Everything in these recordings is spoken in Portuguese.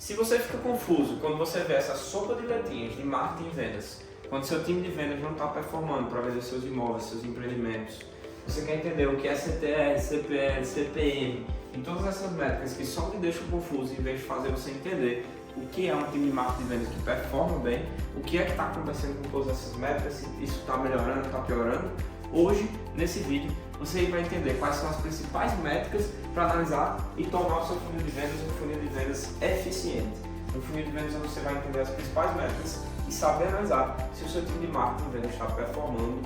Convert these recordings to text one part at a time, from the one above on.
Se você fica confuso quando você vê essa sopa de letrinhas de marketing e vendas, quando seu time de vendas não está performando para vender seus imóveis, seus empreendimentos, você quer entender o que é CTR, CPL, CPM, e todas essas métricas que só me deixam confuso em vez de fazer você entender o que é um time de marketing e vendas que performa bem, o que é que está acontecendo com todas essas métricas, se isso está melhorando, está piorando. Hoje, nesse vídeo, você vai entender quais são as principais métricas para analisar e tornar o seu funil de vendas um funil de vendas eficiente. Um funil de vendas onde você vai entender as principais métricas e saber analisar se o seu time de marketing e vendas está performando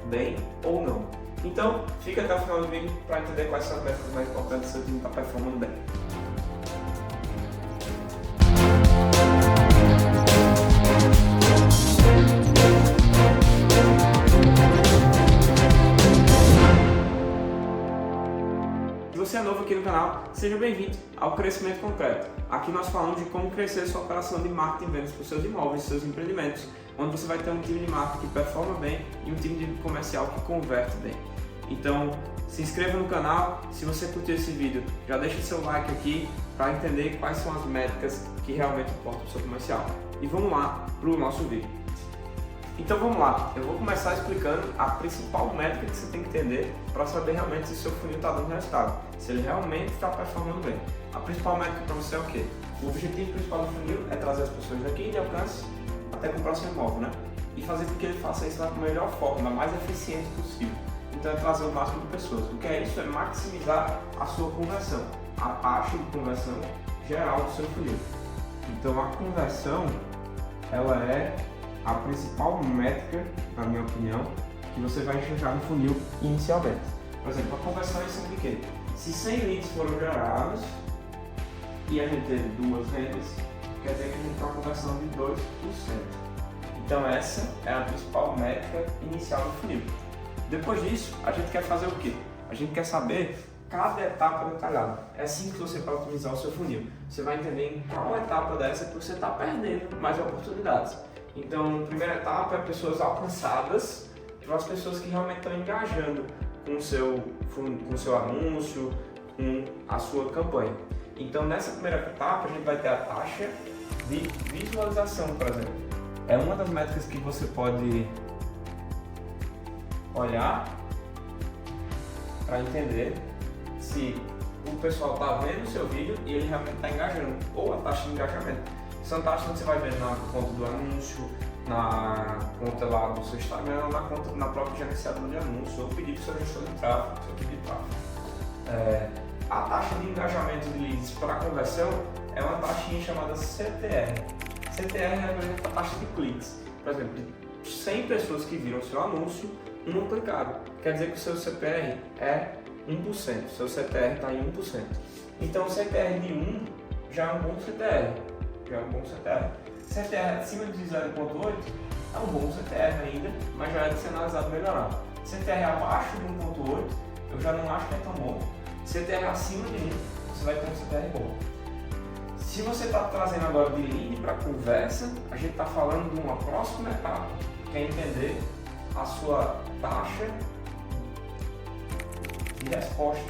bem ou não. Então, fica até o final do vídeo para entender quais são as métricas mais importantes se o seu time está performando bem. Se você é novo aqui no canal, seja bem-vindo ao Crescimento Concreto. Aqui nós falamos de como crescer sua operação de marketing e vendas para os seus imóveis, seus empreendimentos, onde você vai ter um time de marketing que performa bem e um time de comercial que converte bem. Então, se inscreva no canal, se você curtiu esse vídeo, já deixa seu like aqui para entender quais são as métricas que realmente importam para o seu comercial. E vamos lá para o nosso vídeo. Então vamos lá, eu vou começar explicando a principal métrica que você tem que entender para saber realmente se o seu funil está dando resultado, se ele realmente está performando bem. A principal métrica para você é o quê? O objetivo principal do funil é trazer as pessoas daqui de alcance até comprar o seu imóvel, né? E fazer com que ele faça isso da melhor forma, da mais eficiente possível. Então é trazer o máximo de pessoas. O que é isso? É maximizar a sua conversão, a taxa de conversão geral do seu funil. Então a conversão, ela é a principal métrica, na minha opinião, que você vai enxergar no funil inicialmente. Por exemplo, a conversão é sempre o quê? Se 100 leads foram gerados e a gente teve 2 vendas, quer dizer que a gente tem uma conversão de 2%. Então essa é a principal métrica inicial do funil. Depois disso, a gente quer fazer o quê? A gente quer saber cada etapa detalhada. É assim que você vai otimizar o seu funil. Você vai entender em qual etapa dessa que você está perdendo mais oportunidades. Então, a primeira etapa é pessoas alcançadas, para as pessoas que realmente estão engajando com o seu anúncio, com a sua campanha. Então, nessa primeira etapa, a gente vai ter a taxa de visualização, por exemplo. É uma das métricas que você pode olhar para entender se o pessoal está vendo o seu vídeo e ele realmente está engajando, ou a taxa de engajamento. São taxas que você vai ver na conta do anúncio, na conta lá do seu Instagram, na própria gerenciadora de anúncio, ou pedir para o seu gestor de tráfego, seu equipe de tráfego. A taxa de engajamento de leads para conversão é uma taxinha chamada CTR. CTR representa a taxa de cliques. Por exemplo, de 100 pessoas que viram o seu anúncio, não clicaram. Quer dizer que o seu CPR é 1%, o seu CTR está em 1%. Então o CTR de 1 já é um bom CTR. CTR acima de 0,8 é um bom CTR ainda, mas já é de ser analisado melhorar. CTR abaixo de 1,8 eu já não acho que é tão bom. CTR acima de 1 você vai ter um CTR bom. Se você está trazendo agora de lead para conversa, a gente está falando de uma próxima etapa, que é entender a sua taxa de resposta.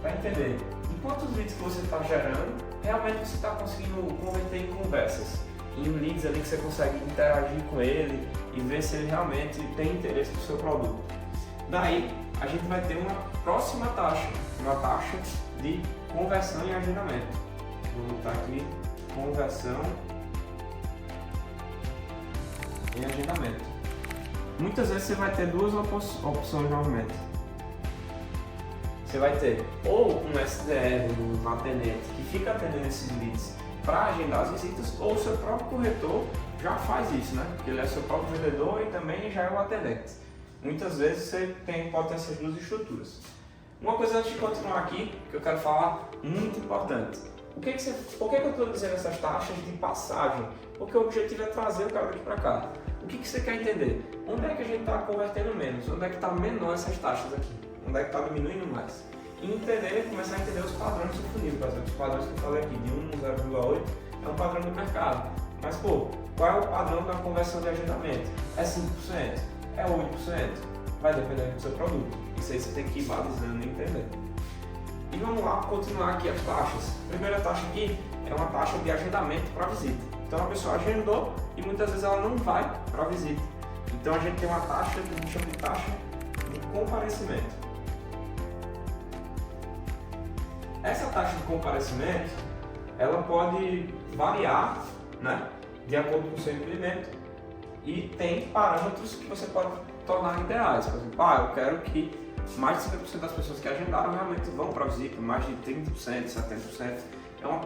Para entender quantos leads que você está gerando, realmente você está conseguindo converter em conversas, em leads ali que você consegue interagir com ele e ver se ele realmente tem interesse no seu produto. Daí, a gente vai ter uma próxima taxa, uma taxa de conversão e agendamento. Vou botar aqui, conversão e agendamento. Muitas vezes você vai ter duas opções novamente. Você vai ter ou um SDR, um atendente que fica atendendo esses leads para agendar as visitas, ou o seu próprio corretor já faz isso, né? Porque ele é seu próprio vendedor e também já é o atendente. Muitas vezes você pode ter essas duas estruturas. Uma coisa antes de continuar aqui, que eu quero falar, muito importante. Por que eu estou dizendo essas taxas de passagem? Porque o objetivo é trazer o cara daqui para cá. O que você quer entender? Onde é que a gente está convertendo menos? Onde é que está menor essas taxas aqui? Onde é que está diminuindo mais? E entender, começar a entender os padrões do funil. Por exemplo, os padrões que eu falei aqui, de 1, 0,8 é um padrão do mercado. Mas, qual é o padrão da conversão de agendamento? É 5%? É 8%? Vai depender do seu produto. Isso aí você tem que ir balizando e entender. E vamos lá continuar aqui as taxas. A primeira taxa aqui é uma taxa de agendamento para visita. Então a pessoa agendou e muitas vezes ela não vai para a visita. Então a gente tem uma taxa que a gente chama de taxa de comparecimento. Essa taxa de comparecimento, ela pode variar, né, de acordo com o seu empreendimento, e tem parâmetros que você pode tornar ideais. Por exemplo, eu quero que mais de 50% das pessoas que agendaram realmente vão para a visita, mais de 30%, 70%. É uma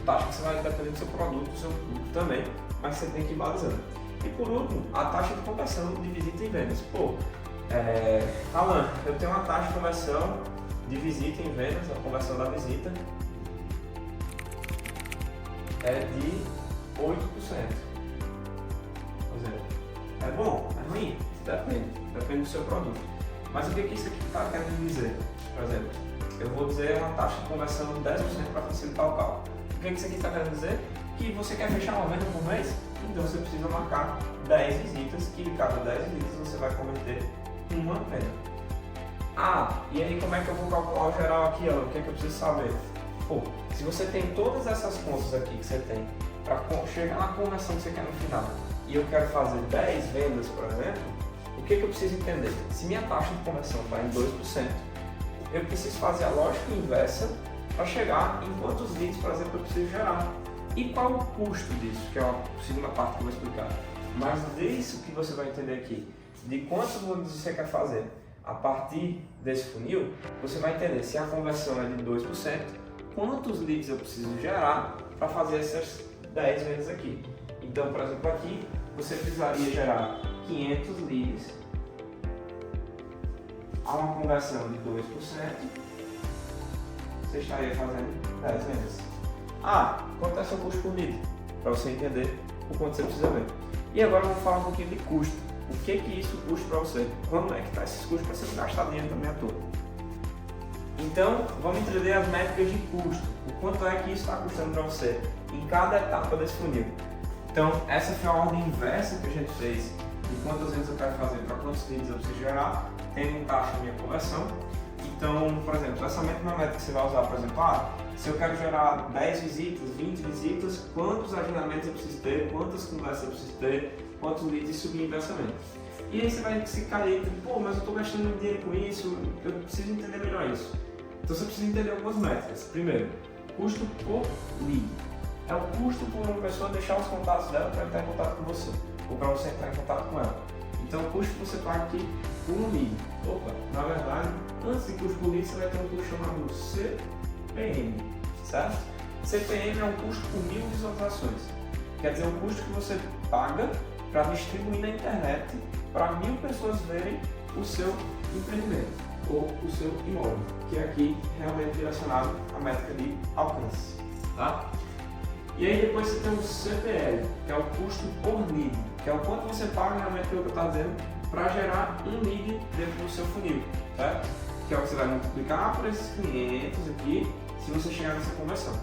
taxa que você vai depender do seu produto, do seu público também, mas você tem que ir balizando. E por último, a taxa de conversão de visita em vendas. Alan, eu tenho uma taxa de conversão de visita em vendas, a conversão da visita é de 8%. Por exemplo, é bom? É ruim? Depende do seu produto. Mas o que isso aqui está querendo dizer? Por exemplo, eu vou dizer uma taxa de conversão de 10% para facilitar o cálculo. O que isso aqui está querendo dizer? Que você quer fechar uma venda por mês? Então você precisa marcar 10 visitas, que de cada 10 visitas você vai converter uma venda. E aí como é que eu vou calcular o geral aqui? O que é que eu preciso saber? Se você tem todas essas contas aqui que você tem para chegar na conversão que você quer no final, e eu quero fazer 10 vendas, por exemplo, o que eu preciso entender? Se minha taxa de conversão está em 2%, eu preciso fazer a lógica inversa para chegar em quantos leads, por exemplo, eu preciso gerar. E qual o custo disso? Que é a segunda parte que eu vou explicar. Mas disso que você vai entender aqui, de quantos leads você quer fazer a partir desse funil, você vai entender se a conversão é de 2%, quantos leads eu preciso gerar para fazer essas 10 vendas aqui. Então, por exemplo, aqui você precisaria gerar 500 leads a uma conversão de 2%, você estaria fazendo 10 vendas. Quanto é o seu custo por lead? Para você entender o quanto você precisa ver. E agora eu vou falar um pouquinho de custo. O que isso custa para você? Quando é que está esses custos para você não gastar dinheiro também à toa? Então, vamos entender as métricas de custo. O quanto é que isso está custando para você em cada etapa desse funil. Então, essa foi a ordem inversa que a gente fez de quantas vezes eu quero fazer para quantos leads eu preciso gerar, tendo em taxa a minha conversão. Então, por exemplo, essa mesma métrica que você vai usar, por exemplo, se eu quero gerar 10 visitas, 20 visitas, quantos agendamentos eu preciso ter, quantas conversas eu preciso ter, quantos leads e subir inversamente. E aí você vai se cair entre, mas eu estou gastando dinheiro com isso, eu preciso entender melhor isso. Então você precisa entender algumas métricas. Primeiro, custo por lead. É o custo por uma pessoa deixar os contatos dela para entrar em contato com você, ou para você entrar em contato com ela. Então o custo que você paga aqui por um lead. Na verdade, antes de custo por lead, você vai ter um custo chamado CPM, certo? CPM é um custo por 1000 visualizações. Quer dizer, um custo que você paga para distribuir na internet para 1000 pessoas verem o seu empreendimento ou o seu imóvel, que é aqui realmente direcionado à métrica de alcance, tá? E aí depois você tem o CPL, que é o custo por lead, que é o quanto você paga realmente, pelo que eu estou dizendo, para gerar um lead dentro do seu funil, certo? Que é o que você vai multiplicar por esses 500 aqui, se você chegar nessa conversão.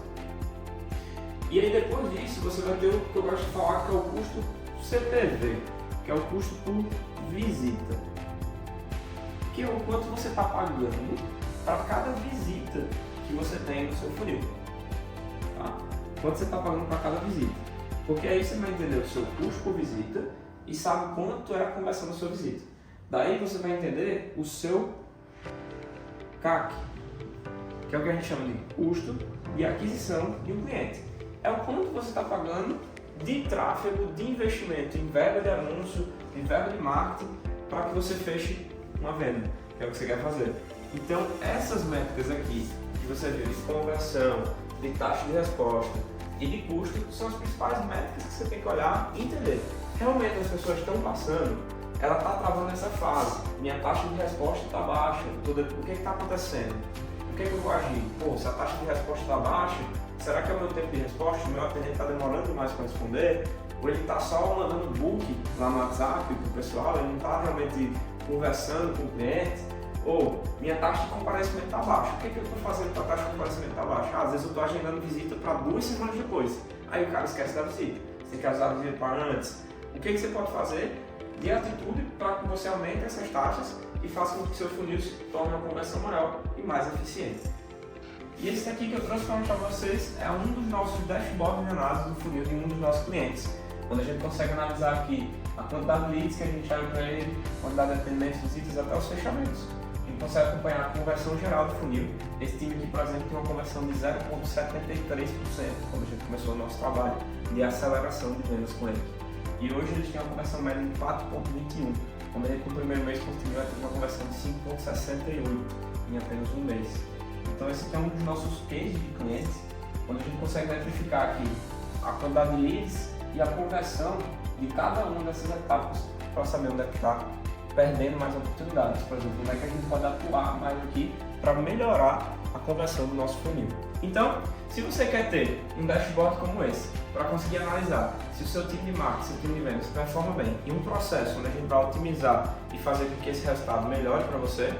E aí depois disso você vai ter o que eu gosto de falar, que é o custo CPV, que é o custo por visita, que é o quanto você está pagando para cada visita que você tem no seu funil, tá? Quanto você está pagando para cada visita, porque aí você vai entender o seu custo por visita e sabe quanto é a conversão da sua visita. Daí você vai entender o seu CAC, que é o que a gente chama de custo de aquisição de um cliente. É o quanto você está pagando de tráfego, de investimento em verba de anúncio, em verba de marketing, para que você feche uma venda, que é o que você quer fazer. Então, essas métricas aqui, que você viu de conversão, de taxa de resposta e de custo, são as principais métricas que você tem que olhar e entender. Realmente as pessoas estão passando, ela está travando essa fase, minha taxa de resposta está baixa, o que está acontecendo? O que eu vou agir? Se a taxa de resposta está baixa, será que é o meu tempo de resposta? O meu atendente está demorando demais para responder? Ou ele está só mandando book lá no WhatsApp para o pessoal, ele não está realmente conversando com o cliente? Ou minha taxa de comparecimento está baixa. O que eu estou fazendo para a taxa de comparecimento estar baixa? Às vezes eu estou agendando visita para 2 semanas depois. Aí o cara esquece da visita. Você quer usar a visita para antes? O que você pode fazer de atitude para que você aumente essas taxas e faça com que seu funil se torne uma conversão maior e mais eficiente? E esse aqui que eu trouxe para vocês é um dos nossos dashboards de análise do funil de um dos nossos clientes, onde a gente consegue analisar aqui a quantidade de leads que a gente gera para ele, a quantidade de atendimentos, visitas, até os fechamentos. A gente consegue acompanhar a conversão geral do funil. Esse time aqui, por exemplo, tem uma conversão de 0,73% quando a gente começou o nosso trabalho de aceleração de vendas com ele. E hoje eles têm uma conversão média de 4,21%, quando a gente no primeiro mês conseguiu ter uma conversão de 5,68% em apenas um mês. Então esse aqui é um dos nossos cases de clientes, onde a gente consegue verificar aqui a quantidade de leads e a conversão de cada uma dessas etapas para saber onde é que está perdendo mais oportunidades. Por exemplo, onde é que a gente pode atuar mais aqui para melhorar a conversão do nosso funil. Então, se você quer ter um dashboard como esse, para conseguir analisar se o seu time de marketing, seu time de vendas performa bem e um processo onde a gente vai otimizar e fazer com que esse resultado melhore para você,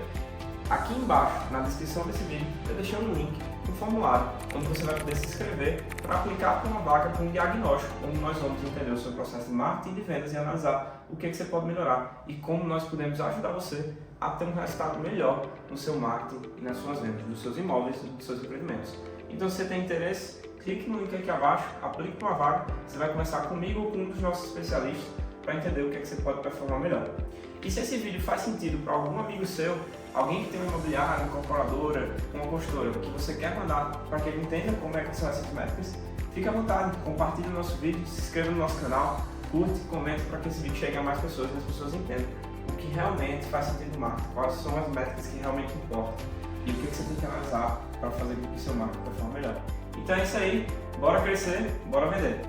aqui embaixo, na descrição desse vídeo, eu deixei um link, um formulário, onde você vai poder se inscrever para aplicar para uma vaga com um diagnóstico, onde nós vamos entender o seu processo de marketing e de vendas e analisar o que você pode melhorar e como nós podemos ajudar você a ter um resultado melhor no seu marketing e nas suas vendas, nos seus imóveis e nos seus empreendimentos. Então, se você tem interesse, clique no link aqui abaixo, aplique para uma vaga, você vai começar comigo ou com um dos nossos especialistas para entender o que você pode performar melhor. E se esse vídeo faz sentido para algum amigo seu, alguém que tem uma imobiliária, uma incorporadora, uma consultora, que você quer mandar para que ele entenda como é que são essas métricas, fique à vontade, compartilhe o nosso vídeo, se inscreva no nosso canal, curte, comente para que esse vídeo chegue a mais pessoas e as pessoas entendam o que realmente faz sentido no marketing, quais são as métricas que realmente importam e o que você tem que analisar para fazer com que o seu marketing performe melhor. Então é isso aí, bora crescer, bora vender!